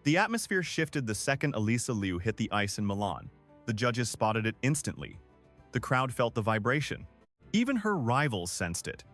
The atmosphere shifted the second Alysa hit the ice in Milan. The judges spotted it instantly. The crowd felt the vibration. Even her rivals sensed it.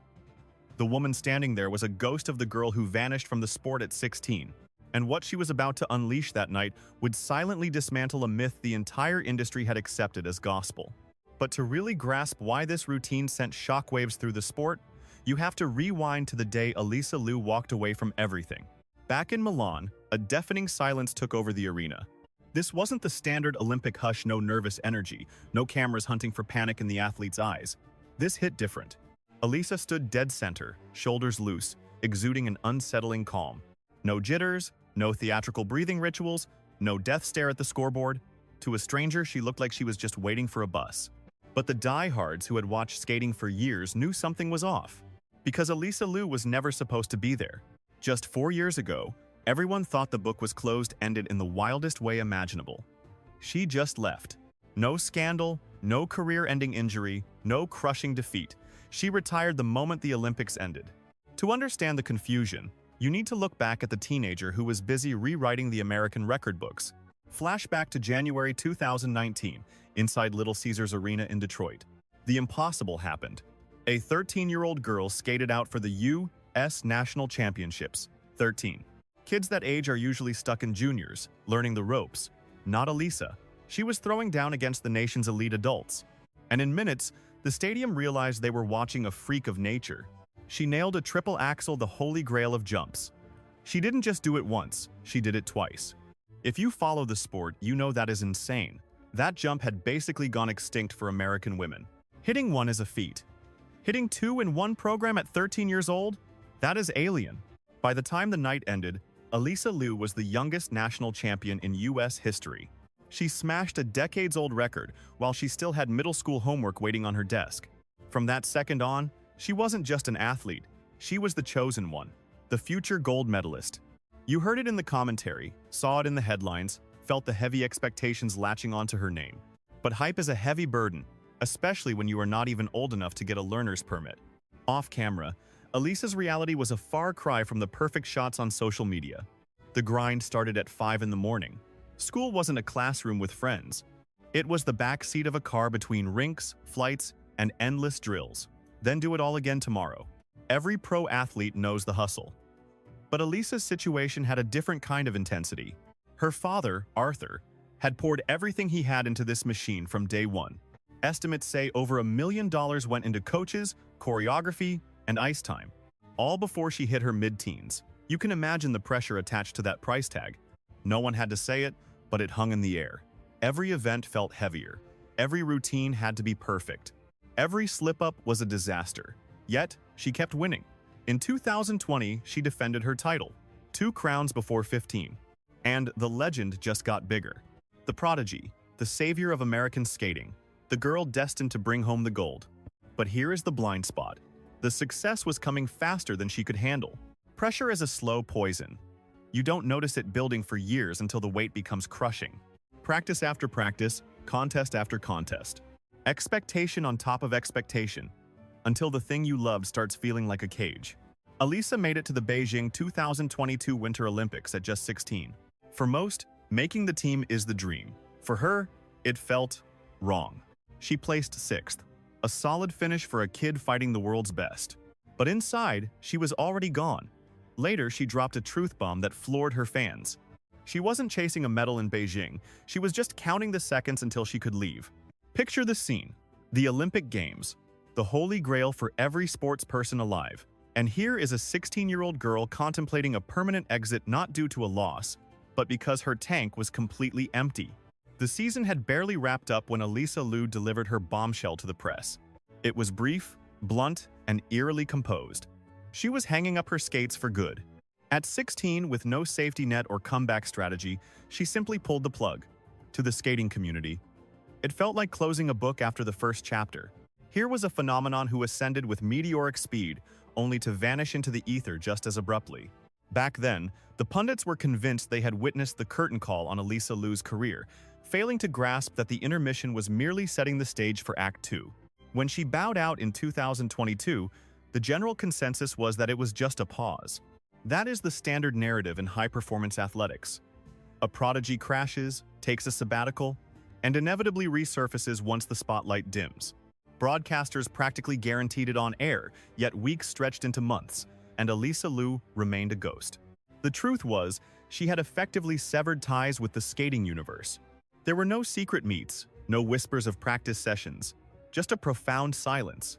The woman standing there was a ghost of the girl who vanished from the sport at 16. And what she was about to unleash that night would silently dismantle a myth the entire industry had accepted as gospel. But to really grasp why this routine sent shockwaves through the sport, you have to rewind to the day Alysa walked away from everything. Back in Milan, a deafening silence took over the arena. This wasn't the standard Olympic hush, no nervous energy, no cameras hunting for panic in the athlete's eyes. This hit different. Alysa stood dead center, shoulders loose, exuding an unsettling calm. No jitters, no theatrical breathing rituals, no death stare at the scoreboard. To a stranger, she looked like she was just waiting for a bus. But the diehards who had watched skating for years knew something was off. Because Alysa was never supposed to be there. Just 4 years ago, everyone thought the book was closed-ended in the wildest way imaginable. She just left. No scandal, no career-ending injury, no crushing defeat. She retired the moment the Olympics ended. To understand the confusion, you need to look back at the teenager who was busy rewriting the American record books. Flashback to January 2019, inside Little Caesars Arena in Detroit. The impossible happened. A 13-year-old girl skated out for the U.S. National Championships. 13. Kids that age are usually stuck in juniors, learning the ropes. Not Alysa. She was throwing down against the nation's elite adults. And in minutes, the stadium realized they were watching a freak of nature. She nailed a triple axel, the holy grail of jumps. She didn't just do it once, she did it twice. If you follow the sport, you know that is insane. That jump had basically gone extinct for American women. Hitting one is a feat. Hitting two in one program at 13 years old? That is alien. By the time the night ended, Alysa was the youngest national champion in U.S. history. She smashed a decades-old record while she still had middle school homework waiting on her desk. From that second on, she wasn't just an athlete, she was the chosen one, the future gold medalist. You heard it in the commentary, saw it in the headlines, felt the heavy expectations latching onto her name. But hype is a heavy burden, especially when you are not even old enough to get a learner's permit. Off camera, Alysa's reality was a far cry from the perfect shots on social media. The grind started at 5 in the morning. School wasn't a classroom with friends. It was the back seat of a car between rinks, flights, and endless drills. Then do it all again tomorrow. Every pro athlete knows the hustle. But Alysa's situation had a different kind of intensity. Her father, Arthur, had poured everything he had into this machine from day one. Estimates say over $1 million went into coaches, choreography, and ice time, all before she hit her mid-teens. You can imagine the pressure attached to that price tag. No one had to say it, but it hung in the air. Every event felt heavier. Every routine had to be perfect. Every slip-up was a disaster. Yet, she kept winning. In 2020, she defended her title. 2 crowns before 15. And the legend just got bigger. The prodigy, the savior of American skating, the girl destined to bring home the gold. But here is the blind spot. The success was coming faster than she could handle. Pressure is a slow poison. You don't notice it building for years until the weight becomes crushing. Practice after practice, contest after contest. Expectation on top of expectation, until the thing you loved starts feeling like a cage. Alysa made it to the Beijing 2022 Winter Olympics at just 16. For most, making the team is the dream. For her, it felt wrong. She placed 6th, a solid finish for a kid fighting the world's best. But inside, she was already gone. Later, she dropped a truth bomb that floored her fans. She wasn't chasing a medal in Beijing, she was just counting the seconds until she could leave. Picture the scene. The Olympic Games, the holy grail for every sports person alive. And here is a 16-year-old girl contemplating a permanent exit not due to a loss, but because her tank was completely empty. The season had barely wrapped up when Alysa delivered her bombshell to the press. It was brief, blunt, and eerily composed. She was hanging up her skates for good. At 16, with no safety net or comeback strategy, she simply pulled the plug. To the skating community, it felt like closing a book after the first chapter. Here was a phenomenon who ascended with meteoric speed, only to vanish into the ether just as abruptly. Back then, the pundits were convinced they had witnessed the curtain call on Alysa's career, failing to grasp that the intermission was merely setting the stage for Act 2. When she bowed out in 2022, the general consensus was that it was just a pause. That is the standard narrative in high-performance athletics. A prodigy crashes, takes a sabbatical, and inevitably resurfaces once the spotlight dims. Broadcasters practically guaranteed it on air, yet weeks stretched into months, and Alysa Liu remained a ghost. The truth was, she had effectively severed ties with the skating universe. There were no secret meets, no whispers of practice sessions, just a profound silence.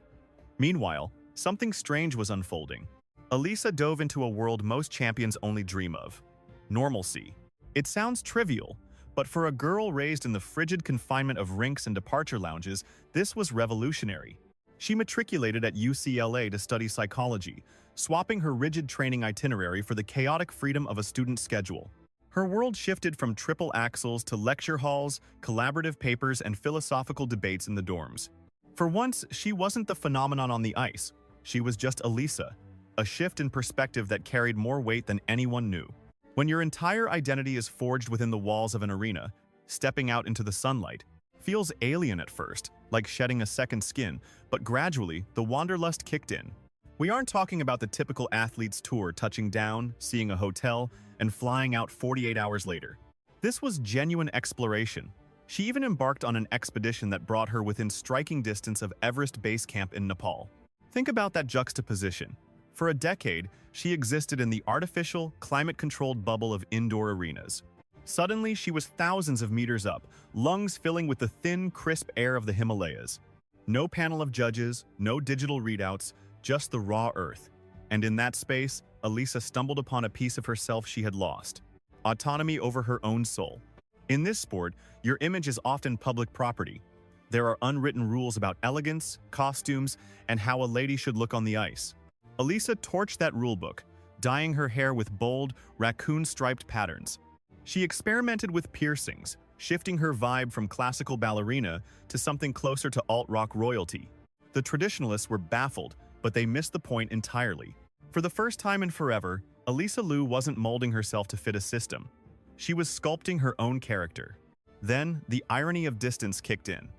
Meanwhile, something strange was unfolding. Alysa dove into a world most champions only dream of: normalcy. It sounds trivial, but for a girl raised in the frigid confinement of rinks and departure lounges, this was revolutionary. She matriculated at UCLA to study psychology, swapping her rigid training itinerary for the chaotic freedom of a student schedule. Her world shifted from triple axels to lecture halls, collaborative papers, and philosophical debates in the dorms. For once, she wasn't the phenomenon on the ice. She was just Alysa, a shift in perspective that carried more weight than anyone knew. When your entire identity is forged within the walls of an arena, stepping out into the sunlight feels alien at first, like shedding a second skin, but gradually, the wanderlust kicked in. We aren't talking about the typical athlete's tour touching down, seeing a hotel, and flying out 48 hours later. This was genuine exploration. She even embarked on an expedition that brought her within striking distance of Everest Base Camp in Nepal. Think about that juxtaposition. For a decade, she existed in the artificial, climate-controlled bubble of indoor arenas. Suddenly, she was thousands of meters up, lungs filling with the thin, crisp air of the Himalayas. No panel of judges, no digital readouts, just the raw earth. And in that space, Alysa stumbled upon a piece of herself she had lost: autonomy over her own soul. In this sport, your image is often public property. There are unwritten rules about elegance, costumes, and how a lady should look on the ice. Alysa torched that rulebook, dyeing her hair with bold, raccoon-striped patterns. She experimented with piercings, shifting her vibe from classical ballerina to something closer to alt-rock royalty. The traditionalists were baffled, but they missed the point entirely. For the first time in forever, Alysa Liu wasn't molding herself to fit a system. She was sculpting her own character. Then, the irony of distance kicked in.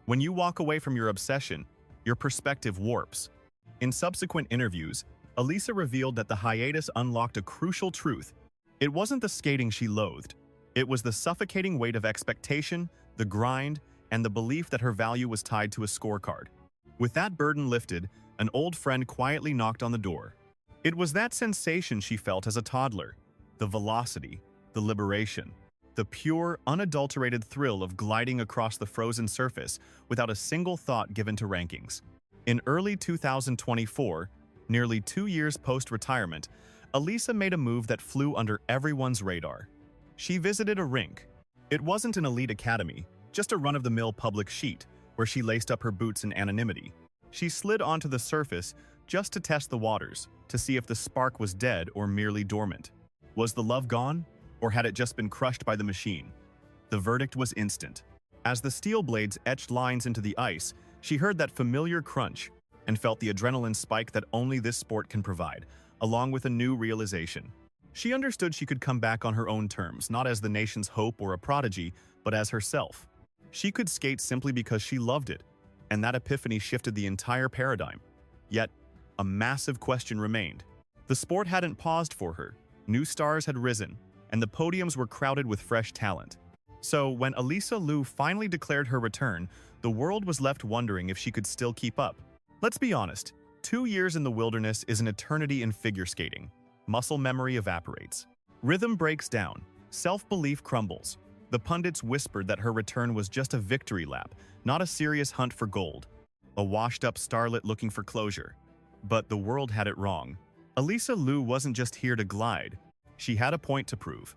When you walk away from your obsession, your perspective warps. In subsequent interviews, Alysa revealed that the hiatus unlocked a crucial truth. It wasn't the skating she loathed. It was the suffocating weight of expectation, the grind, and the belief that her value was tied to a scorecard. With that burden lifted, an old friend quietly knocked on the door. It was that sensation she felt as a toddler: the velocity, the liberation, the pure, unadulterated thrill of gliding across the frozen surface without a single thought given to rankings. In early 2024, nearly 2 years post-retirement, Alysa made a move that flew under everyone's radar. She visited a rink. It wasn't an elite academy, just a run-of-the-mill public sheet where she laced up her boots in anonymity. She slid onto the surface just to test the waters, to see if the spark was dead or merely dormant. Was the love gone, or had it just been crushed by the machine? The verdict was instant. As the steel blades etched lines into the ice, she heard that familiar crunch and felt the adrenaline spike that only this sport can provide, along with a new realization. She understood she could come back on her own terms, not as the nation's hope or a prodigy, but as herself. She could skate simply because she loved it, and that epiphany shifted the entire paradigm. Yet, a massive question remained. The sport hadn't paused for her. New stars had risen, and the podiums were crowded with fresh talent. So, when Alysa Liu finally declared her return, the world was left wondering if she could still keep up. Let's be honest, 2 years in the wilderness is an eternity in figure skating. Muscle memory evaporates. Rhythm breaks down. Self-belief crumbles. The pundits whispered that her return was just a victory lap, not a serious hunt for gold. A washed-up starlet looking for closure. But the world had it wrong. Alysa Liu wasn't just here to glide. She had a point to prove.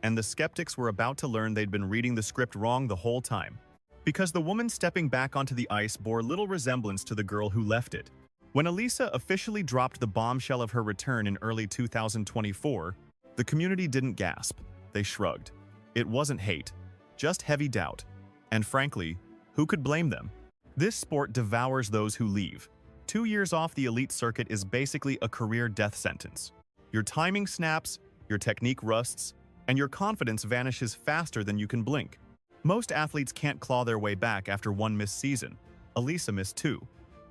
And the skeptics were about to learn they'd been reading the script wrong the whole time. Because the woman stepping back onto the ice bore little resemblance to the girl who left it. When Alysa officially dropped the bombshell of her return in early 2024, the community didn't gasp. They shrugged. It wasn't hate, just heavy doubt. And frankly, who could blame them? This sport devours those who leave. 2 years off the elite circuit is basically a career death sentence. Your timing snaps, your technique rusts, and your confidence vanishes faster than you can blink. Most athletes can't claw their way back after one missed season. Alysa missed 2.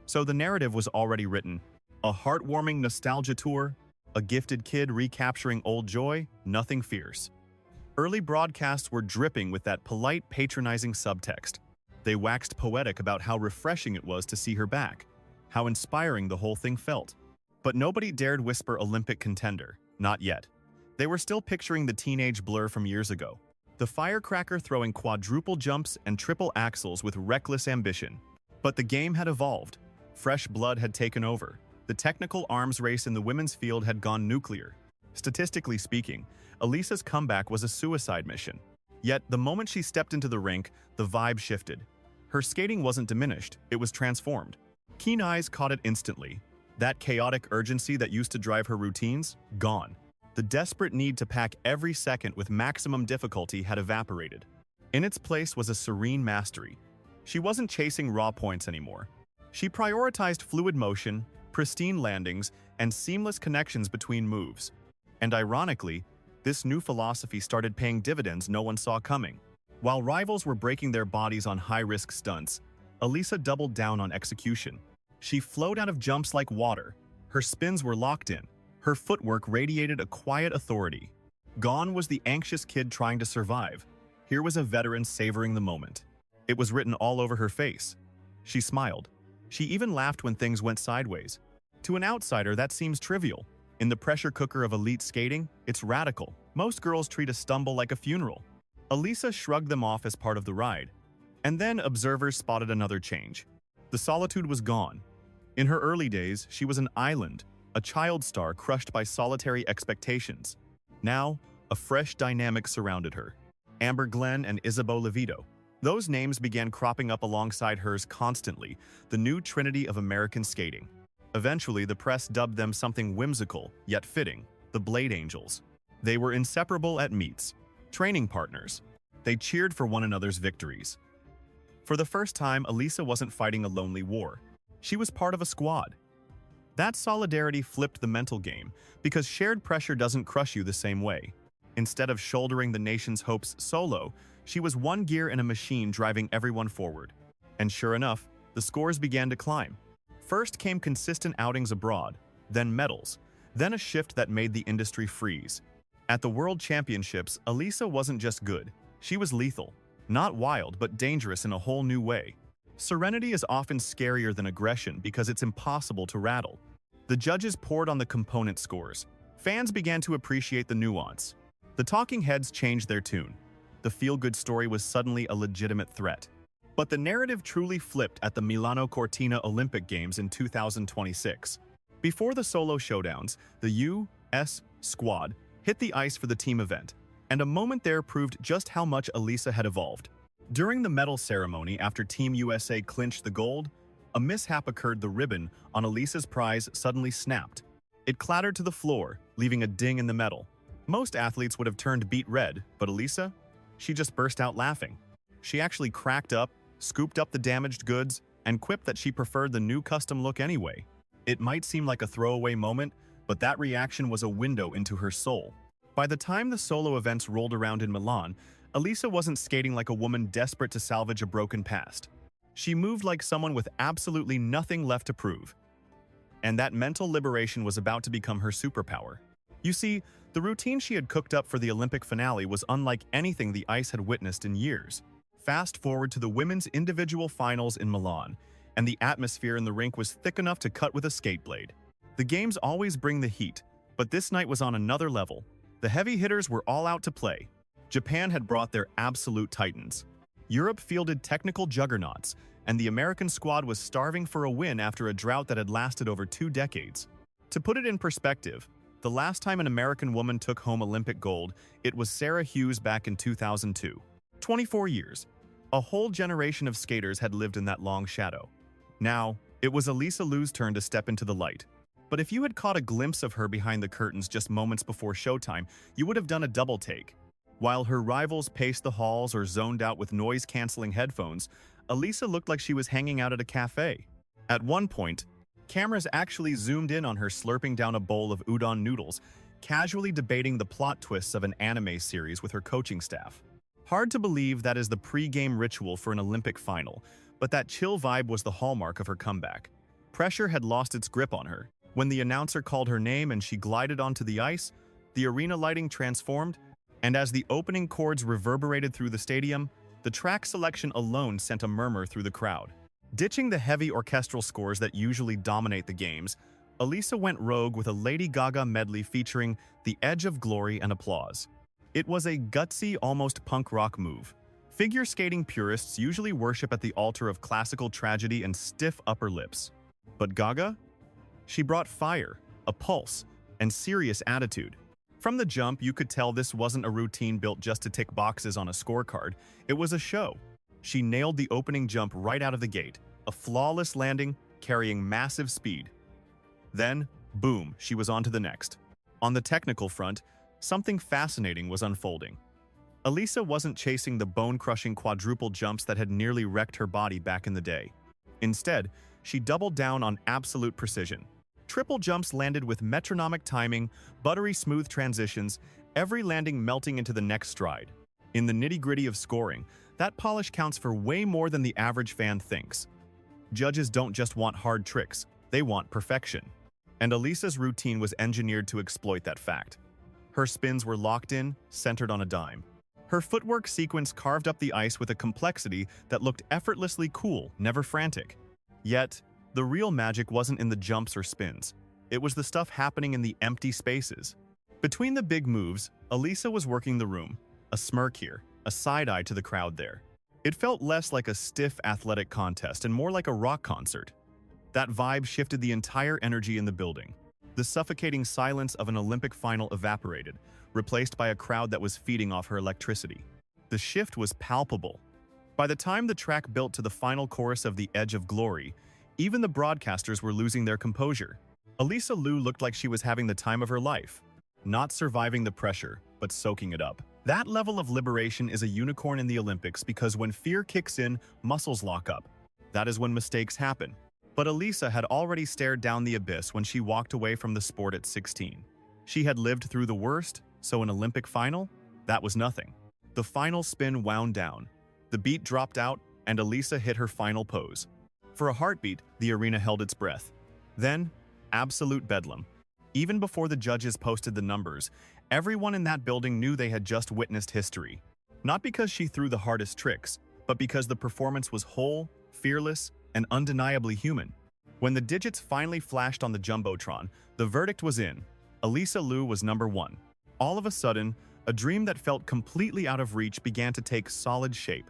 So the narrative was already written. A heartwarming nostalgia tour, a gifted kid recapturing old joy, nothing fierce. Early broadcasts were dripping with that polite, patronizing subtext. They waxed poetic about how refreshing it was to see her back, how inspiring the whole thing felt. But nobody dared whisper Olympic contender, not yet. They were still picturing the teenage blur from years ago. The firecracker throwing quadruple jumps and triple axels with reckless ambition. But the game had evolved. Fresh blood had taken over. The technical arms race in the women's field had gone nuclear. Statistically speaking, Alysa's comeback was a suicide mission. Yet, the moment she stepped into the rink, the vibe shifted. Her skating wasn't diminished, it was transformed. Keen eyes caught it instantly. That chaotic urgency that used to drive her routines, gone. The desperate need to pack every second with maximum difficulty had evaporated. In its place was a serene mastery. She wasn't chasing raw points anymore. She prioritized fluid motion, pristine landings, and seamless connections between moves. And ironically, this new philosophy started paying dividends no one saw coming. While rivals were breaking their bodies on high-risk stunts, Alysa doubled down on execution. She flowed out of jumps like water. Her spins were locked in. Her footwork radiated a quiet authority. Gone was the anxious kid trying to survive. Here was a veteran savoring the moment. It was written all over her face. She smiled. She even laughed when things went sideways. To an outsider, that seems trivial. In the pressure cooker of elite skating, it's radical. Most girls treat a stumble like a funeral. Alysa shrugged them off as part of the ride. And then observers spotted another change. The solitude was gone. In her early days, she was an island, a child star crushed by solitary expectations. Now, a fresh dynamic surrounded her. Amber Glenn and Isabeau Levito. Those names began cropping up alongside hers constantly, the new trinity of American skating. Eventually, the press dubbed them something whimsical, yet fitting, the Blade Angels. They were inseparable at meets, training partners. They cheered for one another's victories. For the first time, Alysa wasn't fighting a lonely war. She was part of a squad. That solidarity flipped the mental game, because shared pressure doesn't crush you the same way. Instead of shouldering the nation's hopes solo, she was one gear in a machine driving everyone forward. And sure enough, the scores began to climb. First came consistent outings abroad, then medals, then a shift that made the industry freeze. At the World Championships, Alysa wasn't just good, she was lethal. Not wild, but dangerous in a whole new way. Serenity is often scarier than aggression because it's impossible to rattle. The judges poured on the component scores. Fans began to appreciate the nuance. The talking heads changed their tune. The feel-good story was suddenly a legitimate threat. But the narrative truly flipped at the Milano Cortina Olympic Games in 2026. Before the solo showdowns, the U.S. squad hit the ice for the team event, and a moment there proved just how much Alysa had evolved. During the medal ceremony after Team USA clinched the gold, a mishap occurred. The ribbon on Alysa's prize suddenly snapped. It clattered to the floor, leaving a ding in the medal. Most athletes would have turned beet red, but Alysa? She just burst out laughing. She actually cracked up, scooped up the damaged goods, and quipped that she preferred the new custom look anyway. It might seem like a throwaway moment, but that reaction was a window into her soul. By the time the solo events rolled around in Milan, Alysa wasn't skating like a woman desperate to salvage a broken past. She moved like someone with absolutely nothing left to prove. And that mental liberation was about to become her superpower. You see, the routine she had cooked up for the Olympic finale was unlike anything the ice had witnessed in years. Fast forward to the women's individual finals in Milan, and the atmosphere in the rink was thick enough to cut with a skate blade. The games always bring the heat, but this night was on another level. The heavy hitters were all out to play. Japan had brought their absolute titans. Europe fielded technical juggernauts, and the American squad was starving for a win after a drought that had lasted over 2 decades. To put it in perspective, the last time an American woman took home Olympic gold, it was Sarah Hughes back in 2002. 24 years. A whole generation of skaters had lived in that long shadow. Now, it was Alysa Liu's turn to step into the light. But if you had caught a glimpse of her behind the curtains just moments before showtime, you would have done a double take. While her rivals paced the halls or zoned out with noise-canceling headphones, Alysa looked like she was hanging out at a cafe. At one point, cameras actually zoomed in on her slurping down a bowl of udon noodles, casually debating the plot twists of an anime series with her coaching staff. Hard to believe that is the pre-game ritual for an Olympic final, but that chill vibe was the hallmark of her comeback. Pressure had lost its grip on her. When the announcer called her name and she glided onto the ice, the arena lighting transformed, And as the opening chords reverberated through the stadium, the track selection alone sent a murmur through the crowd. Ditching the heavy orchestral scores that usually dominate the games, Alysa went rogue with a Lady Gaga medley featuring The Edge of Glory and Applause. It was a gutsy, almost punk rock move. Figure skating purists usually worship at the altar of classical tragedy and stiff upper lips. But Gaga? She brought fire, a pulse, and serious attitude. From the jump, you could tell this wasn't a routine built just to tick boxes on a scorecard. It was a show. She nailed the opening jump right out of the gate, a flawless landing carrying massive speed. Then, boom, she was on to the next. On the technical front, something fascinating was unfolding. Alysa wasn't chasing the bone-crushing quadruple jumps that had nearly wrecked her body back in the day. Instead, she doubled down on absolute precision. Triple jumps landed with metronomic timing, buttery smooth transitions, every landing melting into the next stride. In the nitty-gritty of scoring, that polish counts for way more than the average fan thinks. Judges don't just want hard tricks, they want perfection. And Alysa's routine was engineered to exploit that fact. Her spins were locked in, centered on a dime. Her footwork sequence carved up the ice with a complexity that looked effortlessly cool, never frantic. Yet, the real magic wasn't in the jumps or spins. It was the stuff happening in the empty spaces. Between the big moves, Alysa was working the room, a smirk here, a side-eye to the crowd there. It felt less like a stiff athletic contest and more like a rock concert. That vibe shifted the entire energy in the building. The suffocating silence of an Olympic final evaporated, replaced by a crowd that was feeding off her electricity. The shift was palpable. By the time the track built to the final chorus of The Edge of Glory, even the broadcasters were losing their composure. Alysa looked like she was having the time of her life, not surviving the pressure, but soaking it up. That level of liberation is a unicorn in the Olympics because when fear kicks in, muscles lock up. That is when mistakes happen. But Alysa had already stared down the abyss when she walked away from the sport at 16. She had lived through the worst, so an Olympic final? That was nothing. The final spin wound down. The beat dropped out, and Alysa hit her final pose. For a heartbeat, the arena held its breath. Then, absolute bedlam. Even before the judges posted the numbers, everyone in that building knew they had just witnessed history. Not because she threw the hardest tricks, but because the performance was whole, fearless, and undeniably human. When the digits finally flashed on the jumbotron, the verdict was in. Alysa was number one. All of a sudden, a dream that felt completely out of reach began to take solid shape.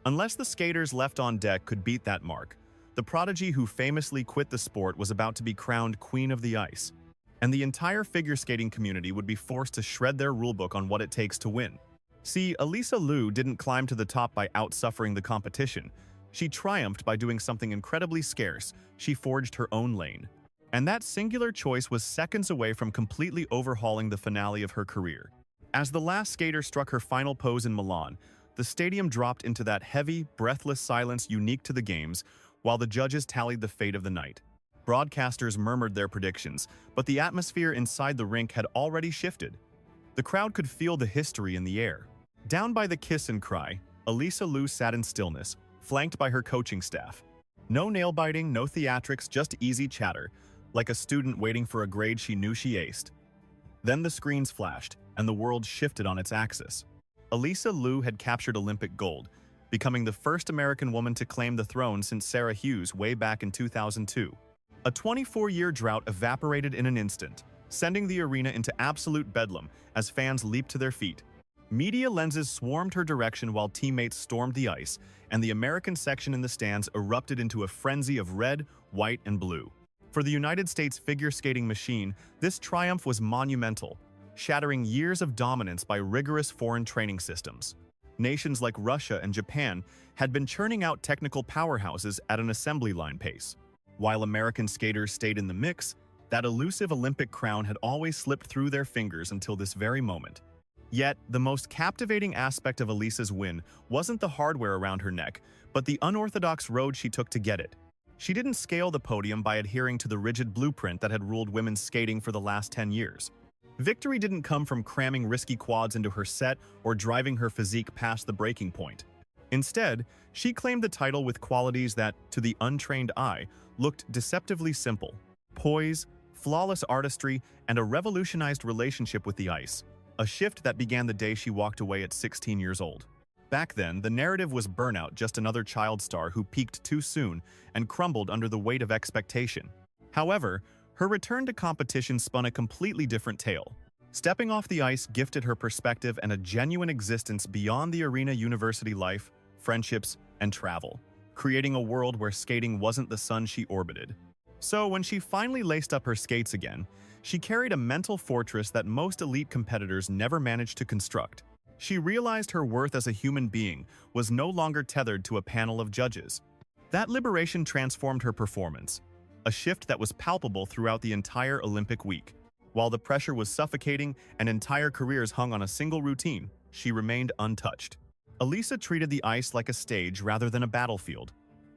Unless the skaters left on deck could beat that mark, the prodigy who famously quit the sport was about to be crowned Queen of the Ice, and the entire figure skating community would be forced to shred their rulebook on what it takes to win. See, Alysa didn't climb to the top by outsuffering the competition. She triumphed by doing something incredibly scarce. She forged her own lane. And that singular choice was seconds away from completely overhauling the finale of her career. As the last skater struck her final pose in Milan, the stadium dropped into that heavy, breathless silence unique to the games, while the judges tallied the fate of the night. Broadcasters murmured their predictions, but the atmosphere inside the rink had already shifted. The crowd could feel the history in the air. Down by the kiss and cry, Alysa sat in stillness, flanked by her coaching staff. No nail-biting, no theatrics, just easy chatter, like a student waiting for a grade she knew she aced. Then the screens flashed, and the world shifted on its axis. Alysa had captured Olympic gold, becoming the first American woman to claim the throne since Sarah Hughes way back in 2002. A 24-year drought evaporated in an instant, sending the arena into absolute bedlam as fans leaped to their feet. Media lenses swarmed her direction while teammates stormed the ice, and the American section in the stands erupted into a frenzy of red, white, and blue. For the United States figure skating machine, this triumph was monumental, shattering years of dominance by rigorous foreign training systems. Nations like Russia and Japan had been churning out technical powerhouses at an assembly line pace. While American skaters stayed in the mix, that elusive Olympic crown had always slipped through their fingers until this very moment. Yet, the most captivating aspect of Alysa's win wasn't the hardware around her neck, but the unorthodox road she took to get it. She didn't scale the podium by adhering to the rigid blueprint that had ruled women's skating for the last 10 years. Victory didn't come from cramming risky quads into her set or driving her physique past the breaking point. Instead, she claimed the title with qualities that, to the untrained eye, looked deceptively simple: poise, flawless artistry, and a revolutionized relationship with the ice. a shift that began the day she walked away at 16 years old. Back then, the narrative was burnout, just another child star who peaked too soon and crumbled under the weight of expectation. However, her return to competition spun a completely different tale. Stepping off the ice gifted her perspective and a genuine existence beyond the arena, university life, friendships, and travel, creating a world where skating wasn't the sun she orbited. So when she finally laced up her skates again, she carried a mental fortress that most elite competitors never managed to construct. She realized her worth as a human being was no longer tethered to a panel of judges. That liberation transformed her performance, a shift that was palpable throughout the entire Olympic week. While the pressure was suffocating and entire careers hung on a single routine, she remained untouched. Alysa treated the ice like a stage rather than a battlefield,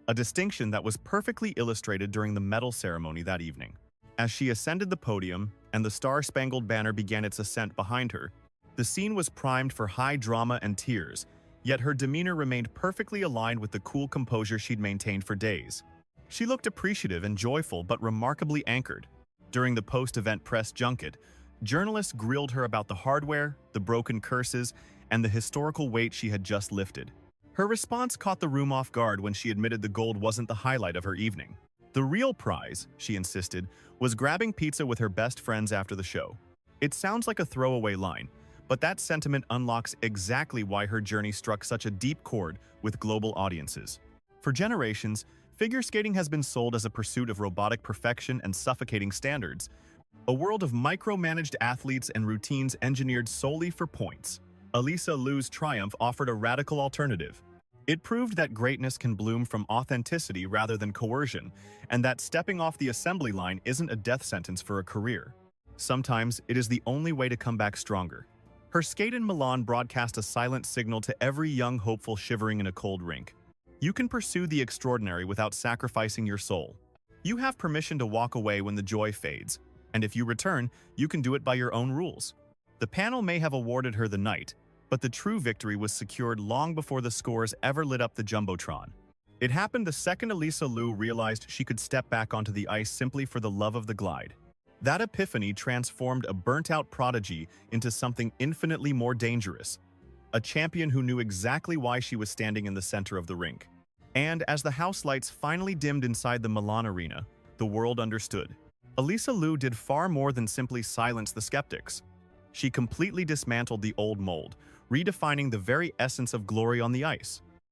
a distinction that was perfectly illustrated during the medal ceremony that evening. As she ascended the podium and the star-spangled banner began its ascent behind her, the scene was primed for high drama and tears, yet her demeanor remained perfectly aligned with the cool composure she'd maintained for days. She looked appreciative and joyful, but remarkably anchored. During the post-event press junket, journalists grilled her about the hardware, the broken curses, and the historical weight she had just lifted. Her response caught the room off guard when she admitted the gold wasn't the highlight of her evening. The real prize, she insisted, was grabbing pizza with her best friends after the show. It sounds like a throwaway line, but that sentiment unlocks exactly why her journey struck such a deep chord with global audiences. For generations, figure skating has been sold as a pursuit of robotic perfection and suffocating standards, a world of micromanaged athletes and routines engineered solely for points. Alysa Liu's triumph offered a radical alternative. It proved that greatness can bloom from authenticity rather than coercion, and that stepping off the assembly line isn't a death sentence for a career. Sometimes it is the only way to come back stronger. Her skate in Milan broadcast a silent signal to every young hopeful shivering in a cold rink. You can pursue the extraordinary without sacrificing your soul. You have permission to walk away when the joy fades, and if you return, you can do it by your own rules. The panel may have awarded her the night, but the true victory was secured long before the scores ever lit up the Jumbotron. It happened the second Alysa Liu realized she could step back onto the ice simply for the love of the glide. That epiphany transformed a burnt-out prodigy into something infinitely more dangerous, a champion who knew exactly why she was standing in the center of the rink. And as the house lights finally dimmed inside the Milan arena, the world understood. Alysa Liu did far more than simply silence the skeptics. She completely dismantled the old mold, redefining the very essence of glory on the ice.